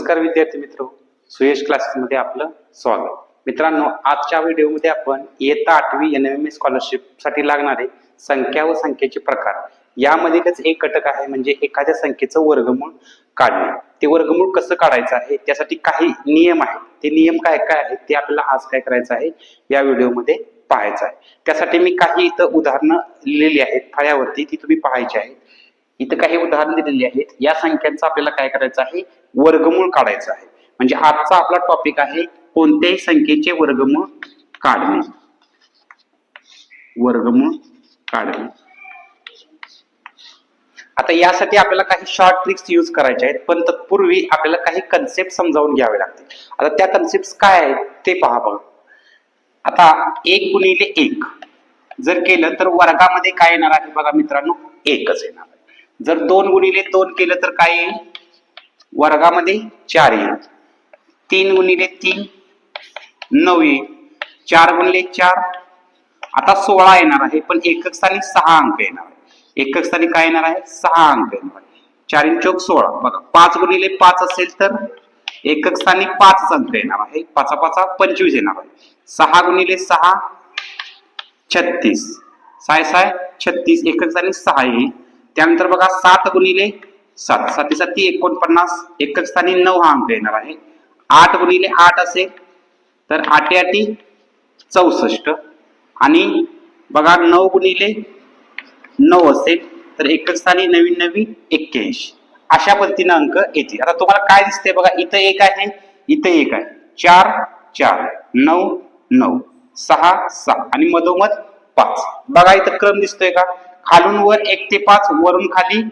नमस्कार विद्यार्थी मित्र, सुयश क्लासेसमध्ये आपलं स्वागत. मित्रांनो, आजच्या व्हिडिओमध्ये आपण इयत्ता 8वी NMMS स्कॉलरशिप साठी लागणारे संख्या व संख्येचे प्रकार यामधीलच एक घटक आहे म्हणजे एखाद्या संख्येचं वर्गमूळ काढणे. ते वर्गमूळ कसं काढायचं आहे त्यासाठी काही नियम आहेत. ते नियम काय काय आहेत ते आपल्याला आज काय करायचं आहे या व्हिडिओमध्ये पाहायचं आहे. त्यासाठी मी काही इथं उदाहरणं लिहिलेली आहेत फळ्यावरती, ती तुम्ही पाहायची आहेत. इथं काही उदाहरण दिलेली आहेत. या संख्यांचं आपल्याला काय करायचं आहे, वर्गमूळ काढायचं आहे. म्हणजे आजचा आपला टॉपिक आहे कोणत्याही संख्येचे वर्गमूळ काढणे. वर्गमूळ काढणे. आता यासाठी आपल्याला काही शॉर्ट ट्रिक्स यूज करायचे आहेत, पण तत्पूर्वी आपल्याला काही कन्सेप्ट समजावून घ्यावे लागतील. आता त्या कन्सेप्ट काय आहेत ते पहा बघा. आता 1 गुणिले 1 जर केलं तर वर्गामध्ये काय येणार आहे बघा मित्रांनो, 1च येणार आहे. जर 2 गुणिले 2 केलं तर काय येईल, वर्गामध्ये 4 येईल. 3 गुणिले 3 9 येईल. 4 गुणिले 4 आता 16 येणार आहे, पण एकक स्थानी 6 अंक येणार आहे. एकक स्थानी काय येणार आहे, 6 अंक येणार आहे. 4 चौक 16 बघा. 5 गुणिले 5 असेल तर एकक स्थानी 5 अंक येणार आहे. 5 5 25 येणार आहे. 6 गुणिले 6 36, 6 6 36, एकक स्थानी 6 येईल. त्यानंतर बघा 7 गुणिले 7 7 7 49, एकक स्थानी 9 हा अंक येणार आहे. 8 गुणिले 8 असेल तर 8 8 64 आणि बघा 9 गुणिले 9 असेल तर एकक स्थानी 9 9 81. अशा पद्धतीने अंक येतील. आता तुम्हाला काय दिसते बघा, इथं 1 आहे, इथं 1 आहे. 4 4 9 9 6 6 आणि मधोमध 5. बघा इथं क्रम दिसतोय का, खालून वर 1 ते 5, वरून खाली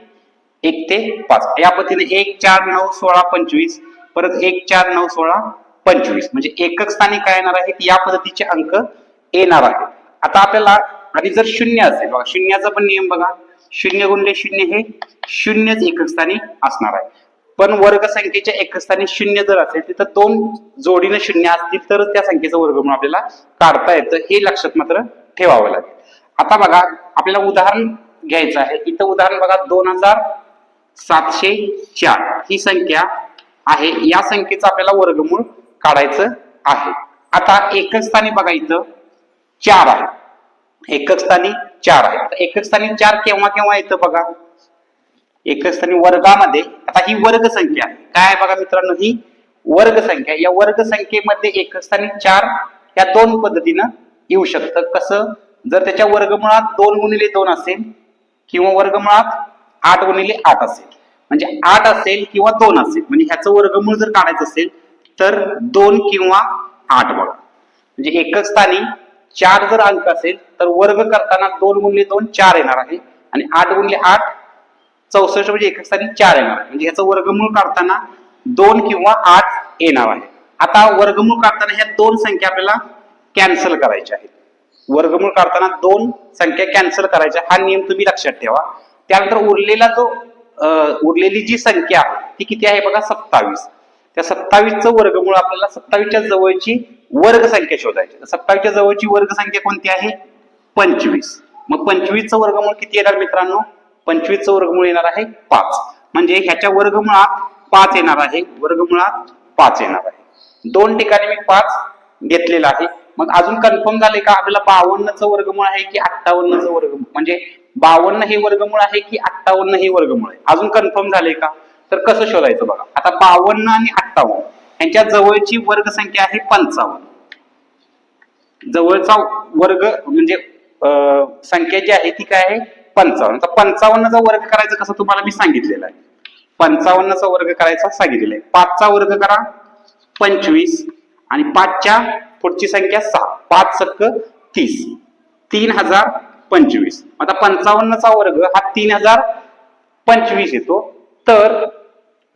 1 ते 5. या पद्धतीने 1 4 9 16 25, परत 1 4 9 16 25. म्हणजे एकक स्थानी काय येणार आहे, या पद्धतीचे अंक येणार आहेत. आता आपल्याला आणि जर 0 असेल बघा, शून्याचा पण नियम बघा, 0 गुणिले 0 हे 0च एकक स्थानी असणार आहे. पण वर्ग संख्येच्या एकक स्थानी 0 जर असेल तिथं 2 जोडीने 0 असतील तरच त्या संख्येचं वर्गमूळ आपल्याला काढता येतं. हे लक्षात मात्र ठेवावं लागेल. आता बघा आपल्याला उदाहरण घ्यायचं आहे. इथं उदाहरण बघा 2704 ही संख्या आहे. या संख्येचं आपल्याला वर्गमूळ काढायचं आहे. आता एकक स्थानी बघा इथं 4 आहे. एकक स्थानी 4 आहे. आता एकक स्थानी 4 केव्हा केव्हा येतं बघा, एकक स्थानी वर्गामध्ये. आता ही वर्ग संख्या आहे. काय आहे बघा मित्रांनो, ही वर्ग संख्या. या वर्ग संख्येमध्ये एकक स्थानी 4 या 2 पद्धतीनं येऊ शकतं. कसं, जर त्याच्या वर्गमुळात 2 गुणिले 2 असेल किंवा वर्गमुळात 8 गुणिले 8 असेल, म्हणजे 8 असेल किंवा 2 असेल, म्हणजे ह्याचं वर्गमूळ जर काढायचं असेल तर 2 किंवा 8 बघा. म्हणजे एकक स्थानी 4 जर अंक असेल तर वर्ग करताना 2 गुणिले 2 4 येणार आहे आणि 8 गुणिले 8 64, म्हणजे एकक स्थानी 4 येणार आहे. म्हणजे ह्याचं वर्गमूळ काढताना 2 किंवा 8 येणार आहे. आता वर्गमूळ काढताना ह्या 2 संख्या आपल्याला कॅन्सल करायच्या आहेत. वर्गमूळ काढताना 2 संख्या कॅन्सल करायच्या, हा नियम तुम्ही लक्षात ठेवा. त्यानंतर उरलेली जी संख्या ती किती आहे बघा, 27. त्या 27चं वर्गमूळ आपल्याला 27च्या जवळची वर्ग संख्या शोधायची. 27च्या जवळची वर्ग संख्या कोणती आहे, 25. मग 25चं वर्गमूळ किती येणार मित्रांनो, 25चं वर्गमूळ येणार आहे 5. म्हणजे ह्याच्या वर्गमुळात 5 येणार आहे, वर्गमुळात 5 येणार आहे. 2 ठिकाणी मी 5 घेतलेला आहे. मग अजून कन्फर्म झाले का, आपल्याला 52चं वर्गमूळ आहे की 58चं वर्गमूळ, म्हणजे 52 हे वर्गमूळ आहे की 58 हे वर्गमूळ आहे, अजून कन्फर्म झाले का. तर कसं शोधायचं बघा. आता 52 आणि 58 यांच्या जवळची वर्ग संख्या आहे 55. जवळचा वर्ग म्हणजे संख्या जी आहे ती काय आहे, 55. तर 55चा वर्ग करायचं कसं तुम्हाला मी सांगितलेलं आहे. 55चा वर्ग करायचा सांगितलेला आहे. 5चा वर्ग करा 25 आणि 5च्या पुढची संख्या 6, 5 सक 30, 3025. आता 55चा वर्ग हा 3025 येतो. तर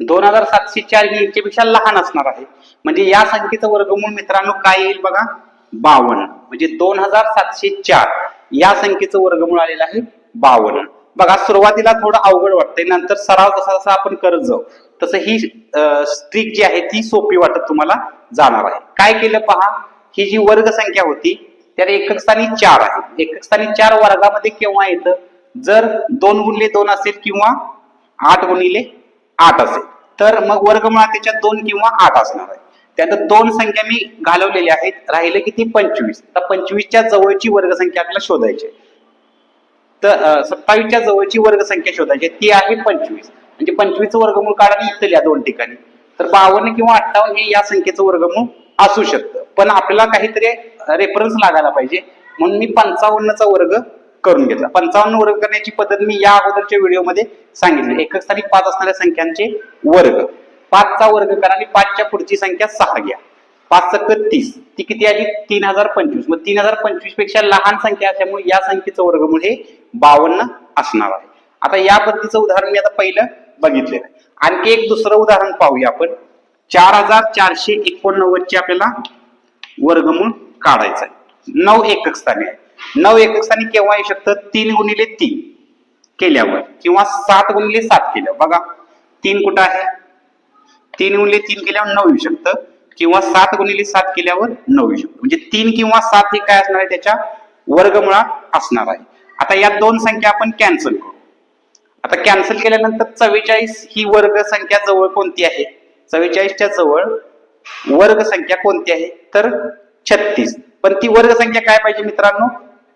2704 ही याच्यापेक्षा लहान असणार आहे. म्हणजे या संख्येचं वर्गमूळ मित्रांनो काय येईल बघा, 52. म्हणजे 2704 या संख्येचं वर्गमूळ आलेलं आहे 52. बघा सुरुवातीला थोडं अवघड वाटतंय, नंतर सराव जसा जसा आपण करत जाऊ तसं ही ट्रिक जी आहे ती सोपी वाटत तुम्हाला जाणार आहे. काय केलं पहा, ही जी वर्ग संख्या होती त्याला एकक स्थानी 4 आहे. एकक स्थानी 4 वर्गामध्ये केव्हा येतं, जर 2 गुणिले 2 असेल किंवा 8 गुणिले 8 असेल तर मग वर्गमुळात त्याच्यात 2 किंवा 8 असणार आहे. त्यात दोन संख्या मी घालवलेल्या आहेत. राहिले किती? 25. तर 25च्या जवळची वर्गसंख्या आपल्याला शोधायची आहे. तर 27च्या जवळची वर्गसंख्या शोधायची ती आहे 25. म्हणजे 25चं वर्गमूळ काढा इथं या दोन ठिकाणी. तर 52 किंवा 58 हे या संख्येचं वर्गमूळ असू शकतं. पण आपल्याला काहीतरी रेफरन्स लागायला पाहिजे, म्हणून मी 55चा वर्ग करून घेतला. 55 वर्ग करण्याची पद्धत मी या अगोदरच्या व्हिडिओमध्ये सांगितली. एकक स्थानी 5 असणाऱ्या संख्यांचे वर्ग. 5चा वर्ग करा आणि 5च्या पुढची संख्या 6 घ्या. 5 × 30 ती किती आली? 3025. मग 3025 पेक्षा लहान संख्या असल्यामुळे या संख्येचं वर्गमूळ हे 52 असणार आहे. आता या पद्धतीचं उदाहरण मी आता पहिलं बघितलेलं आहे. आणखी एक दुसरं उदाहरण पाहूया आपण. 4489 चे आपल्याला वर्गमूळ काढायचं आहे. 9 एकक स्थानी आहे. 9 एकक स्थानी केव्हा येऊ शकतं? 3 × 3 केल्यावर किंवा 7 × 7 केल्यावर. बघा 3 कुठं आहे? 3 × 3 केल्यावर 9 येऊ शकतं किंवा 7 × 7 केल्यावर 9 येऊ शकतं. म्हणजे 3 किंवा 7 हे काय असणार आहे? त्याच्या वर्गमुळात असणार आहे. आता या दोन संख्या आपण कॅन्सल करू. आता कॅन्सल केल्यानंतर 44 ही वर्ग संख्या जवळ कोणती आहे? 44च्या जवळ वर्ग संख्या कोणती आहे? तर 36. पण ती वर्ग संख्या काय पाहिजे मित्रांनो?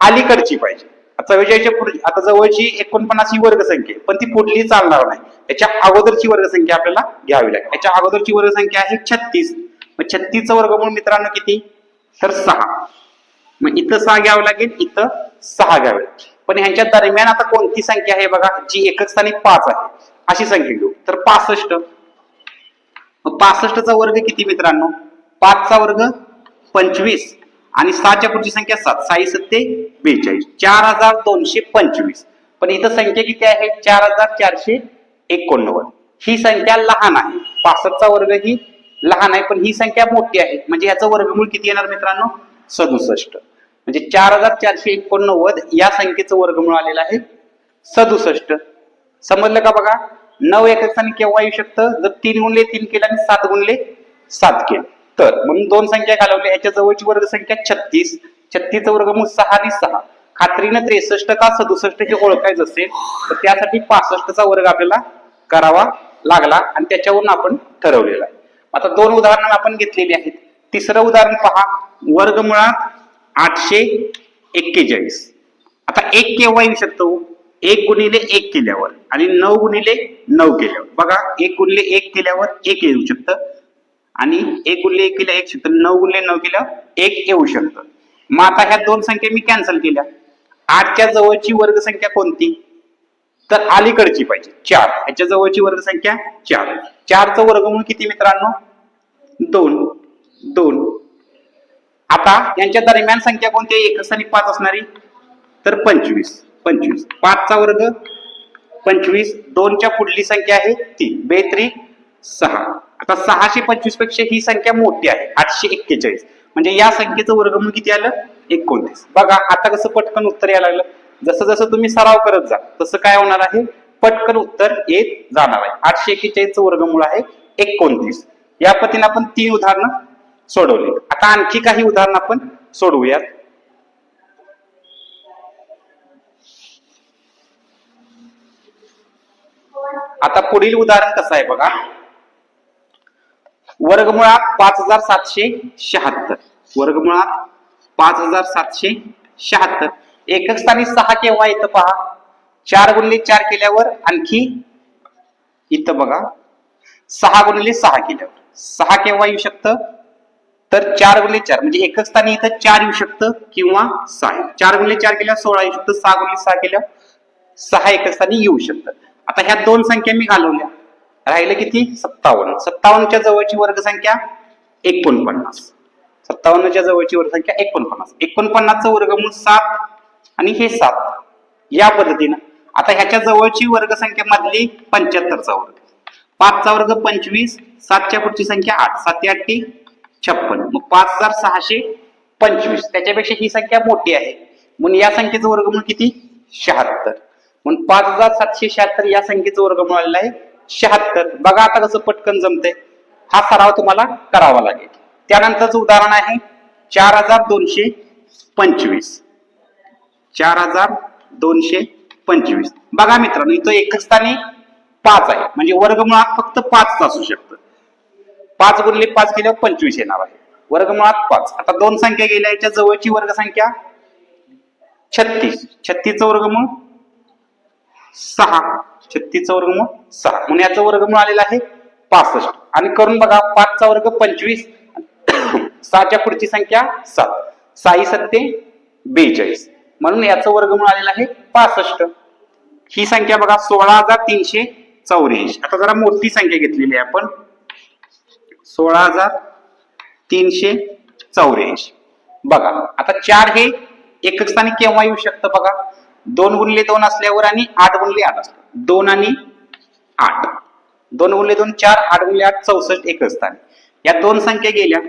अलीकडची पाहिजे. 44च्या पुढे आता जवळची 49 ही वर्ग संख्या, पण ती पुढली चालणार नाही. याच्या अगोदरची वर्ग संख्या आपल्याला घ्यावी लागेल. याच्या अगोदरची वर्ग संख्या आहे 36. मग 36चं वर्गमूळ मित्रांनो किती? तर 6. मग इथं 6 घ्यावं लागेल, इथं 6 घ्यावे लागेल. पण ह्यांच्या दरम्यान आता कोणती संख्या आहे बघा, जी एकक स्थानी 5 आहे अशी संख्या घेऊ. तर 65. मग 65चा वर्ग किती मित्रांनो? 5चा वर्ग 25 आणि 6च्या पुढची संख्या 7. 6 7 42. 4225. पण इथं संख्या किती आहे? 4489. ही संख्या लहान आहे. 65चा वर्ग ही लहान आहे, पण ही संख्या मोठी आहे. म्हणजे याचं वर्गमूळ किती येणार मित्रांनो? 67. म्हणजे 4489 या संख्येचं वर्गमूळ आलेलं आहे 67. समजलं का? बघा 9 एकक स्थानी केव्हा येऊ शकतं? जर 3 × 3 केलं आणि 7 × 7 केलं तर. म्हणून दोन संख्या घालवल्या. ह्याच्या जवळची वर्ग संख्या 36. 36चं वर्गमूळ 6 आणि 6. खात्रीनं 63 का 67 हे ओळखायचं असेल तर त्यासाठी 65चा वर्ग आपल्याला करावा लागला आणि त्याच्यावरून आपण ठरवलेला आहे. आता दोन उदाहरणं आपण घेतलेली आहेत. तिसरं उदाहरण पहा. वर्गमुळात 841. आता 1 केव्हा येऊ शकतो? 1 × 1 केल्यावर आणि 9 × 9 केल्यावर. बघा 1 × 1 केल्यावर 1 येऊ शकतं आणि 1 × 1 केल्यावर 1 शकतं. 9 × 9 केल्यावर 1 येऊ शकतं. मग आता ह्या दोन संख्या मी कॅन्सल केल्या. 8च्या जवळची वर्ग संख्या कोणती? तर अलीकडची पाहिजे 4. ह्याच्या जवळची वर्ग संख्या 4. 4चं वर्गमूळ किती मित्रांनो? 2. 2. आता यांच्या दरम्यान संख्या कोणती? एकक स्थानी 5 असणारी तर 25. 25. 5चा वर्ग 25. 2च्या पुढली संख्या आहे 3. 2 3 6. आता 625 पेक्षा ही संख्या मोठी आहे 841. म्हणजे या संख्येचं वर्गमूळ किती आलं? 29. बघा आता कसं पटकन उत्तर यायला लागलं. जसं जसं तुम्ही सराव करत जा तसं काय होणार आहे? पटकन उत्तर येत जाणार आहे. 841चं वर्गमूळ आहे 29. या पद्धतीने आपण 3 उदाहरणं सोडवले. आता आणखी काही उदाहरण आपण सोडवूयात. आता पुढील उदाहरण कसं आहे बघा. वर्गमुळात 5776. वर्गमुळात 5776. एकक स्थानी 6 केव्हा येतं पहा. 4 × 4 केल्यावर आणखी इथं बघा 6 × 6 केल्यावर 6 केव्हा येऊ शकतं? तर 4 × 4 म्हणजे एकक स्थानी इथं 4 येऊ शकतं किंवा 6. 4 × 4 केल्यावर 16 येऊ शकतं. 6 × 6 केल्यावर 6 एकक स्थानी येऊ शकतं. आता ह्या दोन संख्या मी घालवल्या. राहिले किती? 57. 57च्या जवळची वर्ग संख्या 49. 57च्या जवळची वर्ग संख्या 49. 49चं वर्गमूळ 7 आणि हे 7. या पद्धतीनं आता ह्याच्या जवळची वर्ग संख्या मधली 75चा वर्ग. 5चा वर्ग 25. 7च्या पुढची संख्या 8. 7 8 56. मग 5625. त्याच्यापेक्षा ही संख्या मोठी आहे म्हणून या संख्येचं वर्गमूळ किती? 76. म्हणून 5776 या संख्येचं वर्गमूळ आलेलं आहे 76. बघा आता कसं पटकन जमतंय. हा सराव तुम्हाला करावा लागेल. त्यानंतरचं उदाहरण आहे 4225. 4225. बघा मित्रांनो इथं एकक स्थानी 5 आहे, म्हणजे वर्गमुळात फक्त 5 असू शकतं. 5 गुणिले 5 केल्यावर 25 येणार आहे. वर्गमुळात 5. आता दोन संख्या गेल्या, याच्या जवळची वर्ग संख्या 36. 36 चं वर्गमूळ 6. 36 चं वर्गमूळ 6. म्हणून याचं वर्गमूळ आलेलं आहे 65. आणि करून बघा, 5 चा वर्ग 25, 6 च्या पुढची संख्या 7. 6 7 42. म्हणून याचं वर्गमूळ आलेलं आहे 65. ही संख्या बघा 16,384. आता जरा मोठी संख्या घेतलेली आहे आपण, 16,384. बघा आता 4 हे एकक स्थानी केव्हा येऊ शकतं बघा, 2 गुणिले 2 असल्यावर आणि 8 गुणिले 8 असल्यावर. 2 आणि 8, 2 गुणिले 2 4, 8 गुणिले 8 64 एकक स्थानी. या दोन संख्या गेल्या.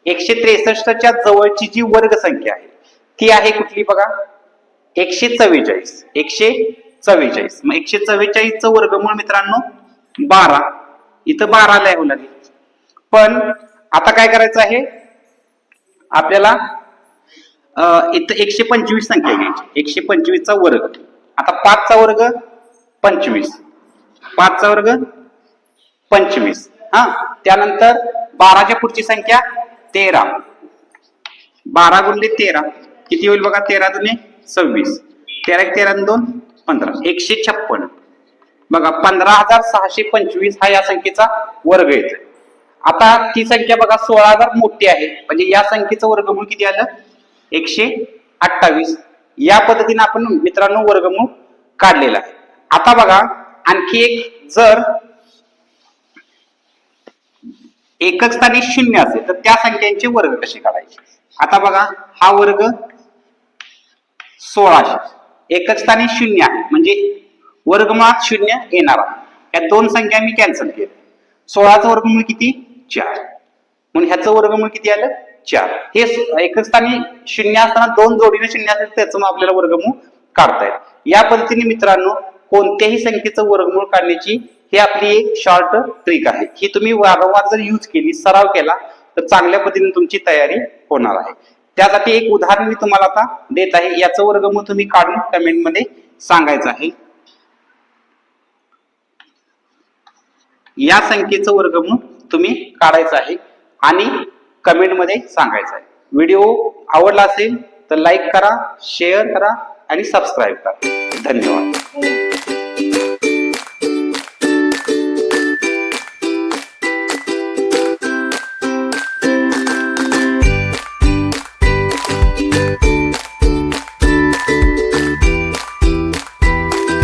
163 च्या जवळची जी वर्ग संख्या आहे ती आहे कुठली बघा, 144. 144. मग 144 चं वर्गमूळ मित्रांनो 12. इथं 12 लिहावं लागेल. पण आता काय करायचं आहे आपल्याला, इथं 125 संख्या घ्यायची. 125 चा वर्ग. आता 5 चा वर्ग 25, 5 चा वर्ग 25. हा, त्यानंतर 12 च्या पुढची संख्या 13. 12 गुणिले 13 किती होईल बघा, 13 दुने 26. 13 13 2 15. 156. बघा 15,625 हा या संख्येचा वर्ग येतो. आता ती संख्या बघा 16,000 मोठी आहे, म्हणजे या संख्येचं वर्गमूळ किती आलं, 128. या पद्धतीने आपण मित्रांनो वर्गमूळ काढलेला आहे. आता बघा आणखी एक, जर एकक स्थानी 0 असेल तर त्या संख्यांचे वर्ग कसे काढायचे. आता बघा हा वर्ग 1600, एकक स्थानी 0 आहे म्हणजे वर्गमुळात 0 येणार आहे. या दोन संख्या मी कॅन्सल केल्या. 16चं वर्गमूळ किती, 4. म्हणून ह्याचं वर्गमूळ किती आलं, 4. हे एकक स्थानी 0 असताना दोन जोडीने 0 असेल त्याचं मग आपल्याला वर्गमूळ काढता येईल. या पद्धतीने मित्रांनो कोणत्याही संख्येचं वर्गमूळ काढण्याची ही आपली एक शॉर्ट ट्रिक आहे. ही तुम्ही वारंवार जर यूज केली, सराव केला तर चांगल्या पद्धतीने तुमची तयारी होणार आहे. त्यासाठी एक उदाहरण मी तुम्हाला आता देत आहे. याचं वर्गमूळ तुम्ही काढून कमेंट मध्ये सांगायचं आहे. या संख्येचं वर्गमूळ तुम्ही काढायचं आहे आणि कमेंट मध्ये सांगायचं आहे. व्हिडिओ आवडला असेल तर लाईक करा, शेअर करा आणि सबस्क्राईब करा. धन्यवाद.